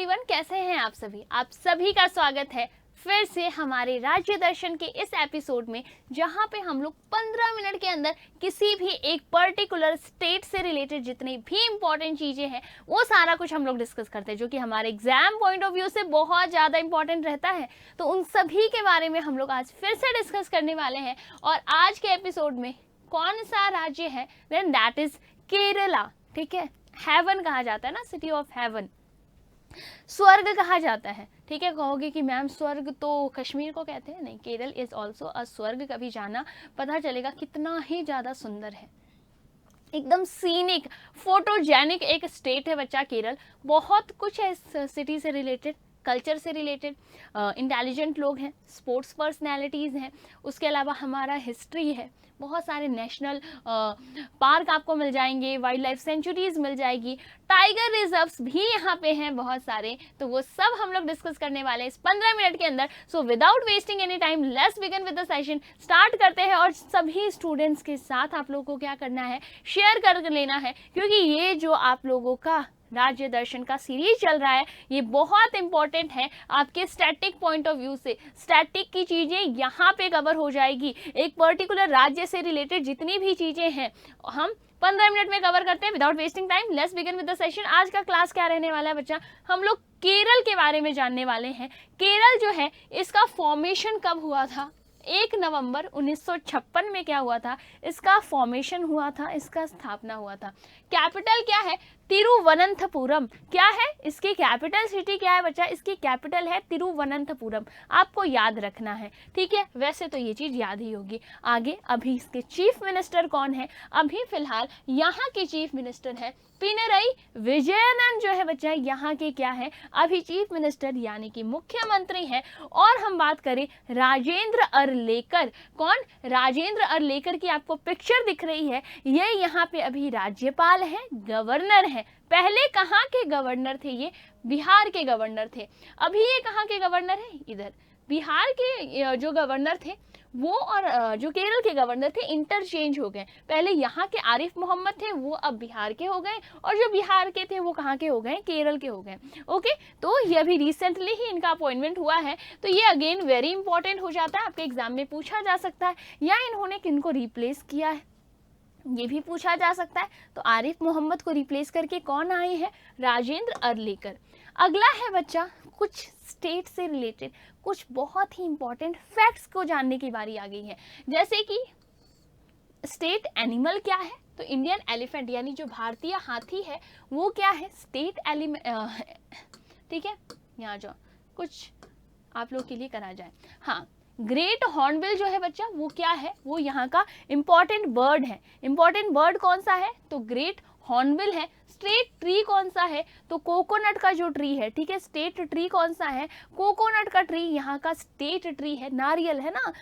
Everyone, कैसे हैं आप सभी? आप सभी का स्वागत है फिर से हमारे राज्य दर्शन के इस एपिसोड में, जहां पे हम लोग 15 मिनट के अंदर किसी भी एक पर्टिकुलर स्टेट से रिलेटेड जितनी भी इंपॉर्टेंट चीजें हैं वो सारा कुछ हम लोग डिस्कस करते हैं, जो कि हमारे एग्जाम पॉइंट ऑफ व्यू से बहुत ज़्यादा इंपॉर्टेंट रहता है। तो उन सभी के बारे में हम लोग आज फिर से डिस्कस करने वाले हैं। और आज के एपिसोड में कौन सा राज्य है? Then that is Kerala. ठीक है, हेवन कहा जाता है ना, सिटी ऑफ हेवन, स्वर्ग कहा जाता है। ठीक है, कहोगे कि मैम स्वर्ग तो कश्मीर को कहते हैं। नहीं, केरल इज ऑल्सो अ स्वर्ग। कभी जाना, पता चलेगा कितना ही ज़्यादा सुंदर है, एकदम सीनिक, फोटोजेनिक एक स्टेट है बच्चा केरल। बहुत कुछ है इस सिटी से रिलेटेड, कल्चर से रिलेटेड, इंटेलिजेंट लोग हैं, स्पोर्ट्स पर्सनैलिटीज़ हैं, उसके अलावा हमारा हिस्ट्री है, बहुत सारे नेशनल पार्क आपको मिल जाएंगे, वाइल्ड लाइफ सेंचुरीज मिल जाएगी, टाइगर रिजर्व्स भी यहाँ पे हैं बहुत सारे। तो वो सब हम लोग डिस्कस करने वाले हैं इस 15 मिनट के अंदर। So without wasting any time, let's begin with the session. Start करते हैं। और सभी स्टूडेंट्स के साथ आप लोगों को क्या करना है, शेयर कर लेना है, क्योंकि ये जो आप लोगों का राज्य दर्शन का सीरीज चल रहा है ये बहुत इंपॉर्टेंट है आपके स्टैटिक पॉइंट ऑफ व्यू से। स्टैटिक की चीज़ें यहाँ पे कवर हो जाएगी। एक पर्टिकुलर राज्य से रिलेटेड जितनी भी चीज़ें हैं हम 15 मिनट में कवर करते हैं without wasting time. Let's begin with the session. आज का क्लास क्या रहने वाला है बच्चा? हम लोग केरल के बारे में जानने वाले हैं। केरल जो है इसका फॉर्मेशन कब हुआ था? 1 नवंबर 1956 में क्या हुआ था? इसका फॉर्मेशन हुआ था, इसका स्थापना हुआ था। कैपिटल क्या है? तिरुवनंतपुरम। क्या है इसकी कैपिटल? सिटी क्या है बच्चा? इसकी कैपिटल है तिरुवनंतपुरम। आपको याद रखना है, ठीक है? वैसे तो ये चीज़ याद ही होगी। आगे अभी इसके चीफ मिनिस्टर कौन है? अभी फिलहाल यहाँ के चीफ मिनिस्टर है पिनरई विजयन जो है बच्चा, यहाँ के क्या है अभी चीफ मिनिस्टर यानी कि मुख्यमंत्री हैं। और हम बात करें राजेंद्र अरलेकर, कौन? राजेंद्र अरलेकर की आपको पिक्चर दिख रही है, ये यहाँ पे अभी राज्यपाल हैं, गवर्नर हैं। पहले कहाँ के गवर्नर थे? ये बिहार के गवर्नर थे। अभी ये कहाँ के गवर्नर हैं? इधर बिहार के जो गवर्नर थे वो और जो केरल के गवर्नर थे इंटरचेंज हो गए। पहले यहाँ के आरिफ मोहम्मद थे, वो अब बिहार के हो गए, और जो बिहार के थे वो कहाँ के हो गए? केरल के हो गए। ओके, तो ये अभी रिसेंटली ही इनका अपॉइंटमेंट हुआ है। तो ये अगेन वेरी इंपॉर्टेंट हो जाता है, आपके एग्जाम में पूछा जा सकता है। या इन्होंने किनको रिप्लेस किया है ये भी पूछा जा सकता है। तो आरिफ मोहम्मद को रिप्लेस करके कौन आए हैं? राजेंद्र अरलेकर। अगला है बच्चा कुछ स्टेट से रिलेटेड कुछ बहुत ही इंपॉर्टेंट फैक्ट्स को जानने की बारी आ गई है। जैसे कि स्टेट एनिमल क्या है? तो इंडियन एलिफेंट यानी जो भारतीय हाथी है वो क्या है? स्टेट ठीक है, यहाँ जो कुछ आप लोग के लिए करा जाए। हाँ, ग्रेट हॉर्नबिल जो है बच्चा वो क्या है? वो यहाँ का इंपॉर्टेंट बर्ड है। इंपॉर्टेंट बर्ड कौन सा है? तो ग्रेट हॉर्नबिल है। स्टेट ट्री कौन सा है? तो कोकोनट का जो ट्री है, ठीक है, स्टेट ट्री कौन सा है? कोकोनट का ट्री यहाँ का स्टेट ट्री है। नारियल है ना,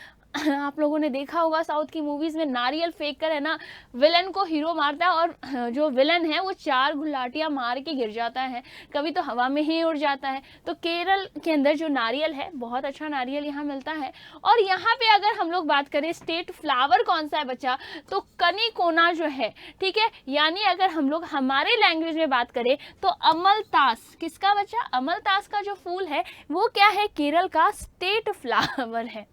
आप लोगों ने देखा होगा साउथ की मूवीज में नारियल फेंक कर है ना विलन को हीरो मारता है, और जो विलन है वो 4 गुलाटियां मार के गिर जाता है, कभी तो हवा में ही उड़ जाता है। तो केरल के अंदर जो नारियल है, बहुत अच्छा नारियल यहाँ मिलता है। और यहाँ पे अगर हम लोग बात करें स्टेट फ्लावर कौन सा है बच्चा? तो कनिकोना जो है, ठीक है, यानी अगर हम लोग हमारे लैंग्वेज में बात करें तो अमलतास। किसका बच्चा? अमलतास का जो फूल है वो क्या है? केरल का स्टेट फ्लावर है।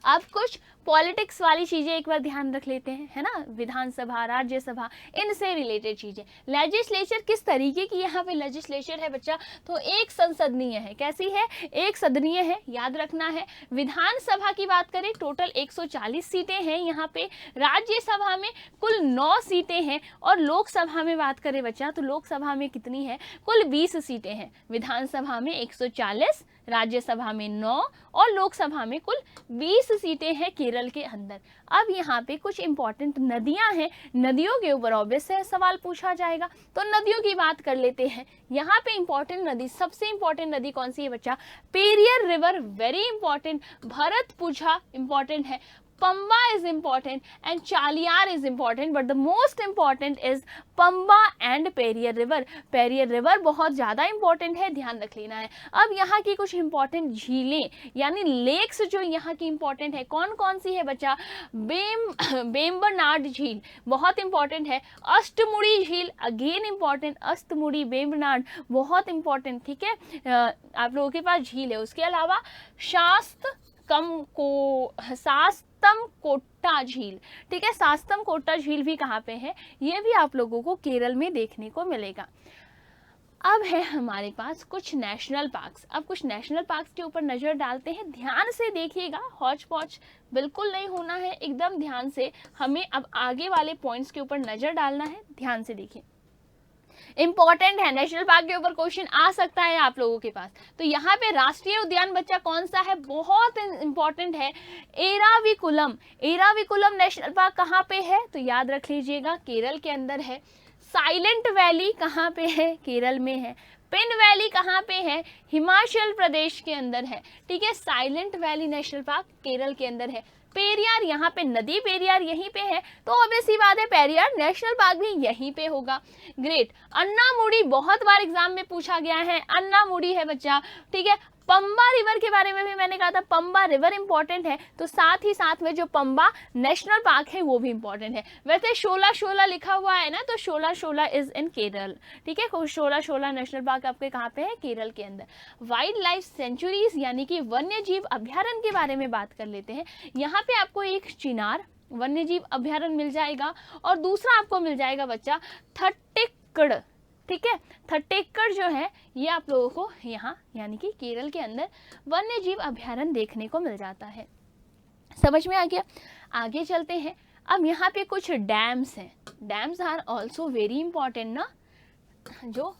अब कुछ पॉलिटिक्स वाली चीज़ें एक बार ध्यान रख लेते हैं, है ना, विधानसभा, राज्यसभा, इनसे रिलेटेड चीज़ें। लेजिस्लेचर किस तरीके की यहाँ पे लेजिस्लेचर है बच्चा? तो एक संसदनीय है। कैसी है? एक सदनीय है, याद रखना है। विधानसभा की बात करें टोटल 140 सीटें हैं यहाँ पे। राज्यसभा में कुल 9 सीटें हैं। और लोकसभा में बात करें बच्चा तो लोकसभा में कितनी है? कुल 20 सीटें हैं। विधानसभा में 140, राज्यसभा में 9 और लोकसभा में कुल 20 सीटें हैं केरल के अंदर। अब यहाँ पे कुछ इंपॉर्टेंट नदियाँ हैं, नदियों के ऊपर ऑब्वियस है सवाल पूछा जाएगा, तो नदियों की बात कर लेते हैं। यहाँ पे इंपॉर्टेंट नदी, सबसे इंपॉर्टेंट नदी कौन सी है बच्चा? Periyar river, very important. Bharathapuzha important है। Pamba is important and Chaliyar is important, but the most important is Pamba and Periyar River. Periyar River बहुत ज़्यादा important है, ध्यान रख लेना है। अब यहाँ की कुछ important झीलें यानी लेक्स जो यहाँ की important है, कौन कौन सी है बच्चा? बेम्बनाड झील बहुत important है, अष्टमुड़ी झील अगेन important, अष्टमुड़ी बेम्बनाड बहुत important, ठीक है, आप लोगों के पास झील है। उसके अलावा सास्तम कोट्टा झील, ठीक है, सास्तम कोट्टा झील भी कहाँ पे है? ये भी आप लोगों को केरल में देखने को मिलेगा। अब है हमारे पास कुछ नेशनल पार्क्स। अब कुछ नेशनल पार्क्स के ऊपर नज़र डालते हैं, ध्यान से देखिएगा, हौच पौच बिल्कुल नहीं होना है, एकदम ध्यान से हमें अब आगे वाले पॉइंट्स के ऊपर नज़र डालना है, ध्यान से देखिए, इंपॉर्टेंट है, नेशनल पार्क के ऊपर क्वेश्चन आ सकता है आप लोगों के पास। तो यहाँ पे राष्ट्रीय उद्यान बच्चा कौन सा है? बहुत इंपॉर्टेंट है, एराविकुलम। एराविकुलम नेशनल पार्क कहाँ पे है? तो याद रख लीजिएगा, केरल के अंदर है। साइलेंट वैली कहाँ पे है? केरल में है। पिन वैली कहाँ पे है? हिमाचल प्रदेश के अंदर है, ठीक है, silent valley national park Kerala के अंदर है। पेरियार, यहाँ पे नदी पेरियार यहीं पे है, तो ऑब्वियस सी बात है पेरियार नेशनल पार्क भी यहीं पे होगा। ग्रेट। अन्नामुड़ी बहुत बार एग्जाम में पूछा गया है, अन्नामुड़ी है बच्चा, ठीक है। पंबा रिवर के बारे में भी मैंने कहा था, पंबा रिवर इंपॉर्टेंट है, तो साथ ही साथ में जो पंबा नेशनल पार्क है वो भी इंपॉर्टेंट है। वैसे 16 लिखा हुआ है ना, तो 16 इज इन केरल, ठीक है, 16 नेशनल पार्क आपके कहाँ पे है? केरल के अंदर। वाइल्ड लाइफ सेंचुरीज यानी कि वन्य जीव अभ्यारण्य के बारे में बात कर लेते हैं। यहाँ पे आपको एक चिनार वन्य जीव अभ्यारण्य मिल जाएगा और दूसरा आपको मिल जाएगा बच्चा थट्टिक्कड़, ठीक है, थट्टिक्कड़ जो है ये आप लोगों को यहाँ यानी कि केरल के अंदर वन्य जीव अभ्यारण्य देखने को मिल जाता है। समझ में आ गया? आगे चलते हैं। अब यहाँ पे कुछ डैम्स हैं, dams are also very important ना, जो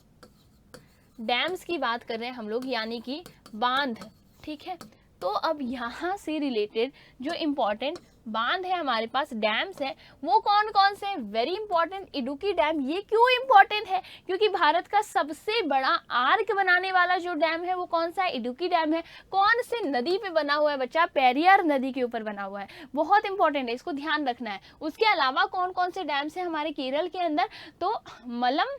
डैम्स की बात कर रहे हैं हम लोग यानी कि बांध, ठीक है। तो अब यहाँ से रिलेटेड जो इम्पोर्टेंट बांध है हमारे पास, डैम्स है, वो कौन कौन से? Very important Idukki dam. ये क्यों इंपॉर्टेंट है? क्योंकि भारत का सबसे बड़ा आर्क बनाने वाला जो डैम है वो कौन सा है? इडुक्की डैम है। कौन से नदी पे बना हुआ है बच्चा? पेरियार नदी के ऊपर बना हुआ है, बहुत इंपॉर्टेंट है, इसको ध्यान रखना है। उसके अलावा कौन कौन से डैम्स है हमारे केरल के अंदर? तो मलम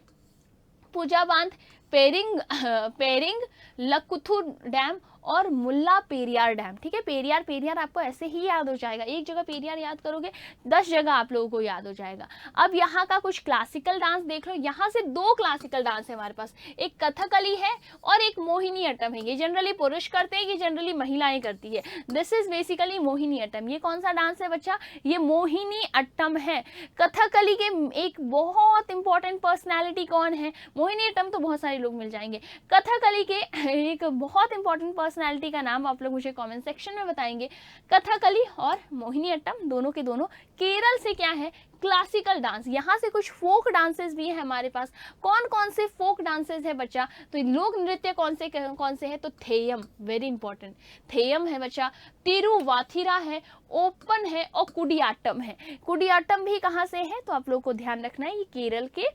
पूजा बांध, पेरिंग लकुथु डैम और मुल्ला पेरियार डैम, ठीक है। पेरियार आपको ऐसे ही याद हो जाएगा, एक जगह पेरियार याद करोगे 10 जगह आप लोगों को याद हो जाएगा। अब यहाँ का कुछ क्लासिकल डांस देख लो। यहाँ से 2 क्लासिकल डांस है हमारे पास, एक कथकली है और एक मोहिनी अट्टम है। ये जनरली पुरुष करते हैं, ये जनरली महिलाएं करती है। This is basically Mohiniyattam. ये कौन सा डांस है बच्चा? ये मोहिनी अट्टम है। कथकली के एक बहुत इंपॉर्टेंट पर्सनैलिटी कौन है? मोहिनी अट्टम तो बहुत सारे लोग मिल जाएंगे, कथकली के एक बहुत इंपॉर्टेंट पर्सनालिटी का नाम आप लोग मुझे कमेंट सेक्शन में बताएंगे। कथकली और मोहिनी अट्टम दोनों के दोनों केरल से क्या है? Classical dance. यहाँ से कुछ फोक डांसेस भी है हमारे पास। कौन कौन से फोक डांसेस है बच्चा? तो लोक नृत्य कौन से है? तो थेयम, वेरी इंपॉर्टेंट, थेयम है बच्चा। तिरुवाथिरा है, ओपन है और कुडियाट्टम है। कुडियाट्टम भी कहाँ से है? तो आप लोग को ध्यान रखना है, ये केरल के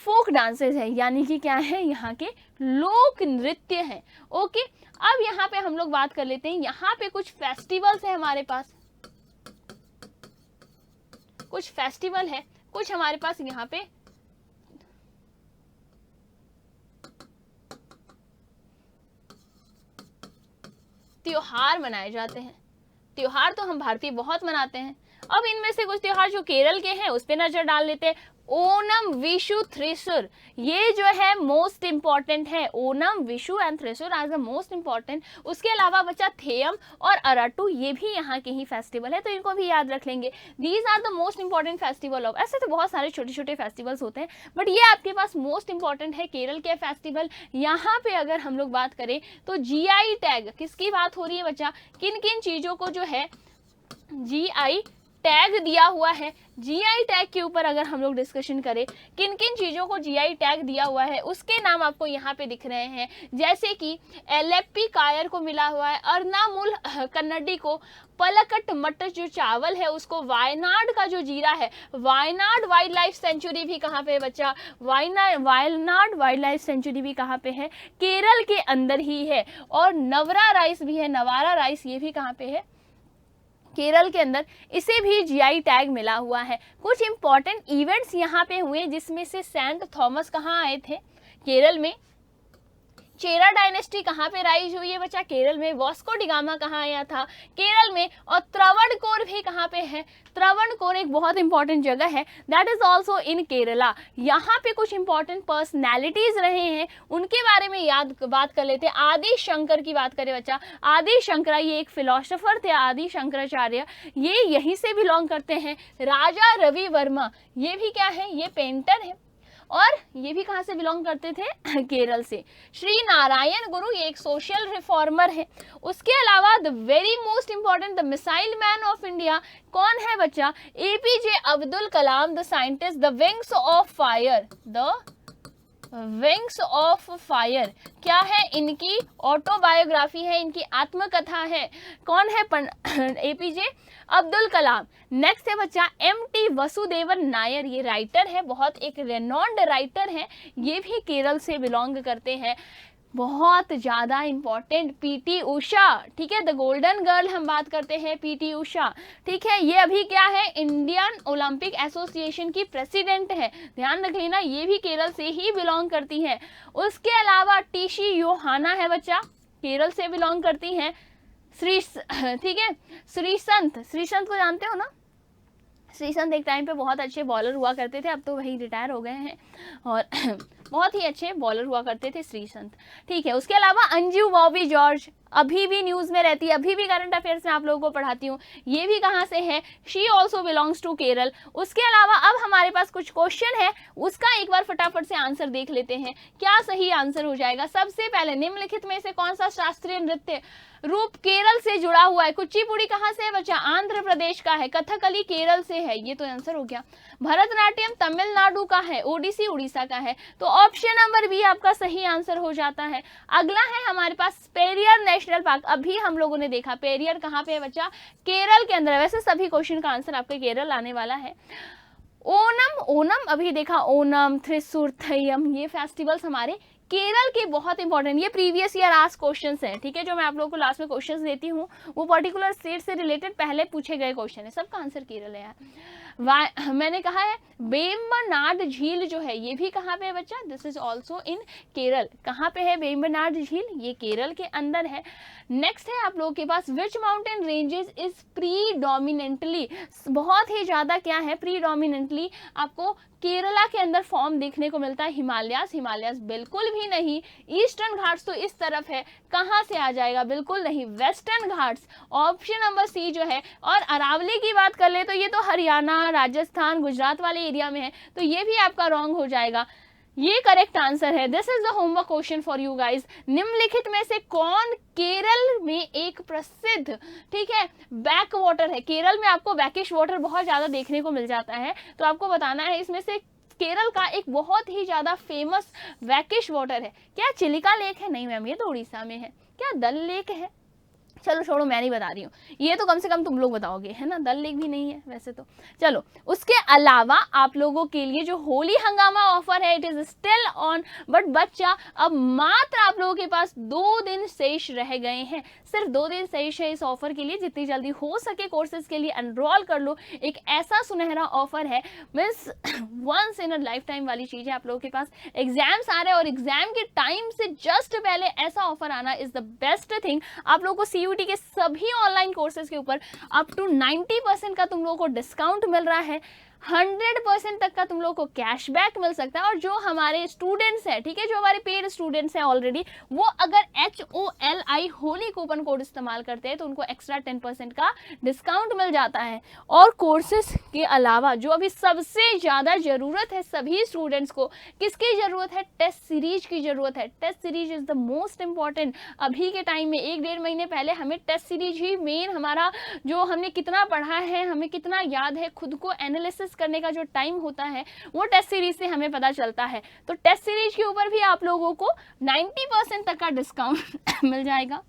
फोक डांसेस है, यानी कि क्या है? यहाँ के लोक नृत्य है। ओके, अब यहाँ पे हम लोग बात कर लेते हैं, यहाँ पे कुछ फेस्टिवल्स है हमारे पास, कुछ फेस्टिवल है, कुछ हमारे पास यहाँ पे त्योहार मनाए जाते हैं। त्योहार तो हम भारतीय बहुत मनाते हैं। अब इनमें से कुछ त्योहार जो केरल के हैं उस पे नजर डाल लेते हैं। ओनम, विशु, थ्रिसुर, ये जो है मोस्ट इंपॉर्टेंट है। Onam, Vishu and Thrissur are the most important. उसके अलावा बच्चा थेयम और अराटू, ये भी यहाँ के ही फेस्टिवल है, तो इनको भी याद रख लेंगे। These are the most important festival of. ऐसे तो बहुत सारे छोटे छोटे फेस्टिवल्स होते हैं, बट ये आपके पास मोस्ट इंपॉर्टेंट है केरल के फेस्टिवल। यहाँ पे अगर हम लोग बात करें तो GI टैग, किसकी बात हो रही है बच्चा? किन किन चीजों को जो है GI टैग दिया हुआ है। GI टैग के ऊपर अगर हम लोग डिस्कशन करें, किन किन चीज़ों को GI टैग दिया हुआ है उसके नाम आपको यहाँ पे दिख रहे हैं, जैसे कि एलेप्पी कायर को मिला हुआ है, अर्नामुल कन्नडी को, पलकट मट जो चावल है उसको, वायनाड का जो जीरा है, वायनाड वाइल्ड लाइफ सेंचुरी भी कहाँ पे है बच्चा? वायनाड वाइल्ड लाइफ सेंचुरी भी कहाँ पे है? केरल के अंदर ही है। और नवरा राइस भी है, नवारा राइस, ये भी कहाँ पे है? केरल के अंदर इसे भी जीआई टैग मिला हुआ है। कुछ इंपॉर्टेंट इवेंट्स यहाँ पे हुए जिसमें से सेंट थॉमस कहाँ आए थे, केरल में। चेरा डायनेस्टी कहाँ पे राइज हुई है बच्चा, केरल में। वास्को डिगामा कहाँ आया था, केरल में। और त्रावणकोर भी कहाँ पे है, त्रावणकोर एक बहुत इंपॉर्टेंट जगह है, that is also in Kerala. यहाँ पे कुछ इंपॉर्टेंट पर्सनैलिटीज रहे हैं, उनके बारे में बात कर लेते हैं। आदि शंकर की बात करें बच्चा, आदि शंकरा ये एक फिलोसोफर थे, आदि शंकराचार्य, ये यहीं से बिलोंग करते हैं। राजा रवि वर्मा ये भी क्या है, ये पेंटर है, और ये भी कहाँ से बिलोंग करते थे, केरल से। श्री नारायण गुरु ये एक सोशल रिफॉर्मर है। उसके अलावा the very most important the missile man of India कौन है बच्चा, APJ Abdul Kalam the scientist, the wings of fire, the wings of fire क्या है, इनकी ऑटोबायोग्राफी है, इनकी आत्मकथा है। कौन है, एपीजे अब्दुल कलाम। नेक्स्ट है बच्चा एमटी वसुदेवन नायर, ये राइटर है, बहुत एक रेनॉन्ड राइटर है, ये भी केरल से बिलोंग करते हैं। बहुत ज़्यादा इंपॉर्टेंट पीटी उषा, ठीक है, द गोल्डन गर्ल हम बात करते हैं, पीटी उषा, ठीक है, ये अभी क्या है, इंडियन ओलंपिक एसोसिएशन की प्रेसिडेंट है, ध्यान रख लेना, ये भी केरल से ही बिलोंग करती है। उसके अलावा टीशी योहाना है बच्चा, केरल से बिलोंग करती हैं। ठीक है, श्रीसंत को जानते हो ना, श्रीसंत एक टाइम पे बहुत अच्छे बॉलर हुआ करते थे, अब तो वही रिटायर हो गए हैं, और बहुत ही अच्छे बॉलर हुआ करते थे श्रीसंत, ठीक है। उसके अलावा अंजू बॉबी जॉर्ज अभी भी न्यूज़ में रहती है, अभी भी करंट अफेयर्स में आप लोगों को पढ़ाती हूँ, ये भी कहाँ से है, she also belongs to Kerala. उसके अलावा अब हमारे पास कुछ क्वेश्चन है, उसका एक बार फटाफट से आंसर देख लेते हैं, क्या सही आंसर हो जाएगा। सबसे पहले निम्नलिखित में से कौन सा शास्त्रीय नृत्य रूप केरल से जुड़ा हुआ है, कुचिपुड़ी कहाँ से है बच्चा, आंध्र प्रदेश का है, कथकली केरल से है, ये तो आंसर हो गया। भरतनाट्यम तमिलनाडु का है, ओडिसी उड़ीसा का है, तो ऑप्शन नंबर बी आपका सही आंसर हो जाता है। अगला है हमारे पास पेरियर नेशनल पार्क, अभी हम लोगों ने देखा पेरियर कहाँ पे है बच्चा, केरल के अंदर। वैसे सभी क्वेश्चन का आंसर आपके केरल आने वाला है। ओनम अभी देखा, ओनम, थ्रिसुर, थयम, ये फेस्टिवल्स हमारे केरल के बहुत इंपॉर्टेंट, ये प्रीवियस ईयर आस्क क्वेश्चंस हैं, ठीक है, जो मैं आप लोगों को लास्ट में क्वेश्चंस देती हूँ वो पर्टिकुलर स्टेट से रिलेटेड पहले पूछे गए क्वेश्चन है, सबका आंसर केरल है यार। मैंने कहा है वेम्बनाड झील जो है ये भी कहाँ पे है बच्चा, this is also in Kerala. कहाँ पे है वेम्बनाड झील, ये केरल के अंदर है। नेक्स्ट है आप लोगों के पास which mountain ranges is predominantly, बहुत ही ज्यादा क्या है, प्रीडोमिनेंटली आपको केरला के अंदर फॉर्म देखने को मिलता है, हिमालयास बिल्कुल भी नहीं। ईस्टर्न घाट्स तो इस तरफ है, कहाँ से आ जाएगा, बिल्कुल नहीं, Western Ghats, option number C जो है। और अरावली की बात कर ले तो ये तो हरियाणा, राजस्थान, गुजरात वाले एरिया में है, तो ये भी आपका रॉन्ग हो जाएगा, ये करेक्ट आंसर है। This is the homework question for you guys. निम्नलिखित में से कौन केरल में एक प्रसिद्ध, ठीक है, बैक वाटर है, केरल में आपको बैकिश वाटर बहुत ज्यादा देखने को मिल जाता है, तो आपको बताना है इसमें से केरल का एक बहुत ही ज्यादा फेमस बैकिश वाटर है क्या, चिलिका लेक है, नहीं मैम ये तो उड़ीसा में है, क्या दल लेक है, चलो छोड़ो मैं नहीं बता रही हूँ, ये तो कम से कम तुम लोग बताओगे, है ना, दल लेक भी नहीं है वैसे तो। चलो उसके अलावा आप लोगों के लिए जो होली हंगामा ऑफर है it is still on, but बच्चा अब मात्र आप लोगों के पास 2 दिन शेष रह गए हैं, सिर्फ 2 दिन शेष है इस ऑफर के लिए, जितनी जल्दी हो सके कोर्सेज के लिए एनरोल कर लो। एक ऐसा सुनहरा ऑफर है, means once in a life time वाली चीज है, आप लोगों के पास एग्जाम्स आ रहे हैं और एग्जाम के टाइम से जस्ट पहले ऐसा ऑफर आना इज द बेस्ट थिंग। आप लोगों को CUT के सभी ऑनलाइन कोर्सेज के ऊपर अप टू 90% का तुम लोगों को डिस्काउंट मिल रहा है, 100% तक का तुम लोगों को कैशबैक मिल सकता है। और जो हमारे स्टूडेंट्स हैं, ठीक है, जो हमारे पेड स्टूडेंट्स हैं ऑलरेडी, वो अगर HOLI होली कूपन कोड इस्तेमाल करते हैं तो उनको एक्स्ट्रा 10% का डिस्काउंट मिल जाता है। और कोर्सेज के अलावा जो अभी सबसे ज़्यादा ज़रूरत है सभी स्टूडेंट्स को, किसकी ज़रूरत है, टेस्ट सीरीज की ज़रूरत है। Test series is the most important. अभी के टाइम में 1-1.5 महीने पहले हमें टेस्ट सीरीज ही मेन, हमारा जो हमने कितना पढ़ा है, हमें कितना याद है, खुद को एनालिसिस करने का जो टाइम होता है वो टेस्ट सीरीज से हमें पता चलता है। तो टेस्ट सीरीज के ऊपर भी आप लोगों को 90% तक का डिस्काउंट मिल जाएगा,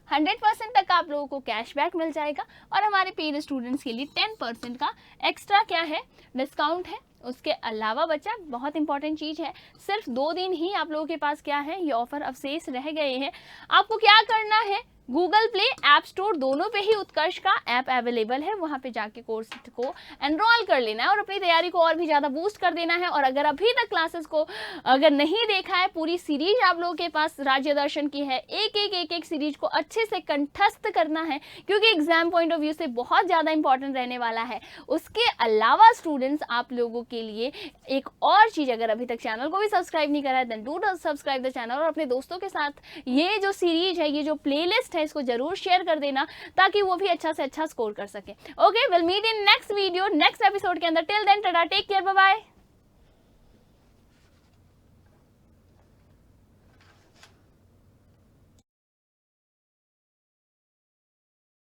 100% तक का आप लोगों को कैशबैक मिल जाएगा, और हमारे पेड स्टूडेंट्स के लिए 10% का एक्स्ट्रा क्या है, डिस्काउंट है। उसके अलावा बच्चा बहुत इंपॉर्टेंट चीज़ है, सिर्फ 2 दिन ही आप लोगों के पास क्या है, ये ऑफर अवशेष रह गए हैं। आपको क्या करना है, गूगल प्ले, ऐप स्टोर दोनों पे ही उत्कर्ष का ऐप अवेलेबल है। वहाँ पे जाके कोर्स को एनरोल कर लेना है और अपनी तैयारी को और भी ज़्यादा बूस्ट कर देना है। और अगर अभी तक क्लासेस को अगर नहीं देखा है, पूरी सीरीज आप लोगों के पास राज्य दर्शन की है, एक सीरीज को अच्छे से कंठस्थ करना है क्योंकि एग्जाम पॉइंट ऑफ व्यू से बहुत ज़्यादा इंपॉर्टेंट रहने वाला है। उसके अलावा स्टूडेंट्स, आप लोगों के लिए एक और चीज़, अगर अभी तक चैनल को भी सब्सक्राइब नहीं करा है then do subscribe the channel और अपने दोस्तों के साथ ये जो सीरीज है, ये जो प्लेलिस्ट है, इसको जरूर शेयर कर देना ताकि वो भी अच्छा से अच्छा स्कोर कर सके। Okay, will meet in next video, next episode के अंदर। Till then tata, take care, bye bye.